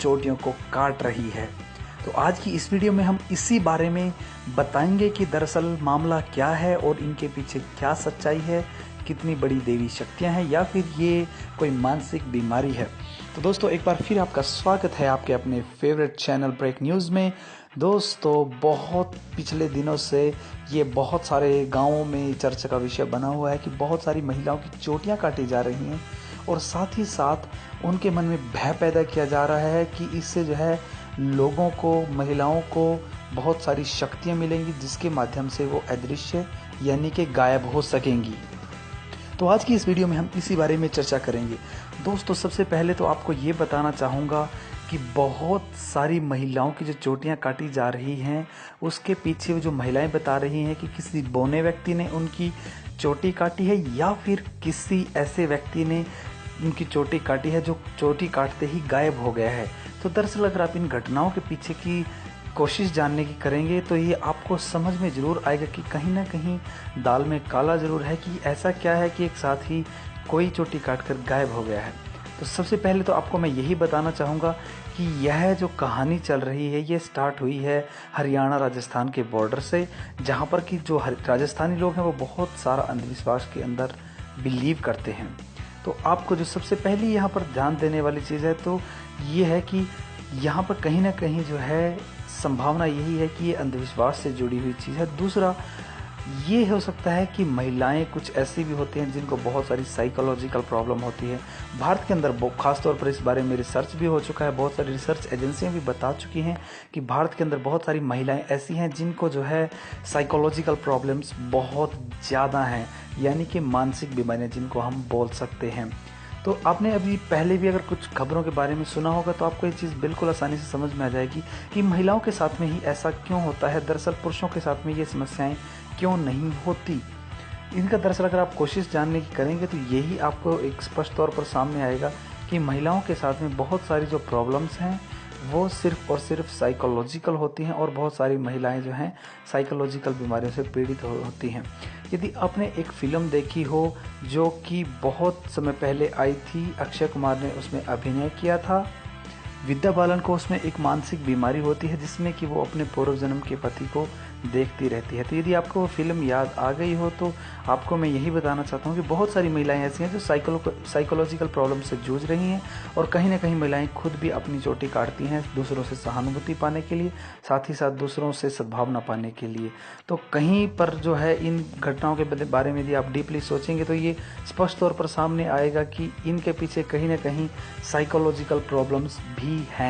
चोटियों को काट रही है। तो आज की इस वीडियो में हम इसी बारे में बताएंगे कि दरअसल मामला क्या है और इनके पीछे क्या सच्चाई है, कितनी बड़ी देवी शक्तियां हैं या फिर ये कोई मानसिक बीमारी है। तो दोस्तों एक बार फिर आपका स्वागत है आपके अपने फेवरेट चैनल ब्रेक न्यूज़ में। दोस्तों बहुत पिछले दिनों से ये बहुत सारे गांवों में चर्चा का विषय बना हुआ है कि बहुत सारी महिलाओं की चोटियां काटी जा रही हैं और साथ ही साथ उनके मन में भय पैदा किया जा रहा है कि इससे जो है लोगों को, महिलाओं को बहुत सारी शक्तियां मिलेंगी जिसके माध्यम से वो अदृश्य यानी कि गायब हो सकेंगी। तो आज की इस वीडियो में हम इसी बारे में चर्चा करेंगे। दोस्तों सबसे पहले तो आपको ये बताना चाहूँगा कि बहुत सारी महिलाओं की जो चोटियां काटी जा रही हैं उसके पीछे जो महिलाएं बता रही हैं कि किसी बौने व्यक्ति ने उनकी चोटी काटी है या फिर किसी ऐसे व्यक्ति ने उनकी चोटी काटी है जो चोटी काटते ही गायब हो गया है। तो दरअसल अगर आप इन घटनाओं के पीछे की कोशिश जानने की करेंगे तो ये आपको समझ में ज़रूर आएगा कि कहीं ना कहीं दाल में काला ज़रूर है कि ऐसा क्या है कि एक साथ ही कोई चोटी काटकर गायब हो गया है। तो सबसे पहले तो आपको मैं यही बताना चाहूँगा कि यह जो कहानी चल रही है ये स्टार्ट हुई है हरियाणा राजस्थान के बॉर्डर से, जहाँ पर कि जो राजस्थानी लोग हैं वो बहुत सारा अंधविश्वास के अंदर बिलीव करते हैं। तो आपको जो सबसे पहली यहाँ पर ध्यान देने वाली चीज़ है तो ये है कि यहाँ पर कहीं ना कहीं जो है संभावना यही है कि ये अंधविश्वास से जुड़ी हुई चीज़ है। दूसरा ये हो सकता है कि महिलाएं कुछ ऐसी भी होती हैं जिनको बहुत सारी साइकोलॉजिकल प्रॉब्लम होती है। भारत के अंदर खासतौर पर इस बारे में रिसर्च भी हो चुका है, बहुत सारी रिसर्च एजेंसियां भी बता चुकी हैं कि भारत के अंदर बहुत सारी महिलाएं ऐसी हैं जिनको जो है साइकोलॉजिकल प्रॉब्लम्स बहुत ज़्यादा हैं, यानी कि मानसिक बीमारियाँ जिनको हम बोल सकते हैं। तो आपने अभी पहले भी अगर कुछ खबरों के बारे में सुना होगा तो आपको ये चीज़ बिल्कुल आसानी से समझ में आ जाएगी कि महिलाओं के साथ में ही ऐसा क्यों होता है, दरअसल पुरुषों के साथ में ये समस्याएं क्यों नहीं होती। इनका दरअसल अगर आप कोशिश जानने की करेंगे तो यही आपको एक स्पष्ट तौर पर सामने आएगा कि महिलाओं के साथ में बहुत सारी जो प्रॉब्लम्स हैं वो सिर्फ और सिर्फ साइकोलॉजिकल होती हैं और बहुत सारी महिलाएं जो हैं साइकोलॉजिकल बीमारियों से पीड़ित होती हैं। यदि आपने एक फिल्म देखी हो जो कि बहुत समय पहले आई थी, अक्षय कुमार ने उसमें अभिनय किया था, विद्या बालन को उसमें एक मानसिक बीमारी होती है जिसमें कि वो अपने पूर्व जन्म के पति को देखती रहती है। तो यदि आपको वो फिल्म याद आ गई हो तो आपको मैं यही बताना चाहता हूँ कि बहुत सारी महिलाएं ऐसी हैं जो साइकोलॉजिकल प्रॉब्लम से जूझ रही हैं और कहीं ना कहीं महिलाएं खुद भी अपनी चोटी काटती हैं दूसरों से सहानुभूति पाने के लिए, साथ ही साथ दूसरों से सद्भावना पाने के लिए। तो कहीं पर जो है इन घटनाओं के बारे में यदि आप डीपली सोचेंगे तो ये स्पष्ट तौर पर सामने आएगा कि इनके पीछे कहीं ना कहीं साइकोलॉजिकल प्रॉब्लम्स भी हैं।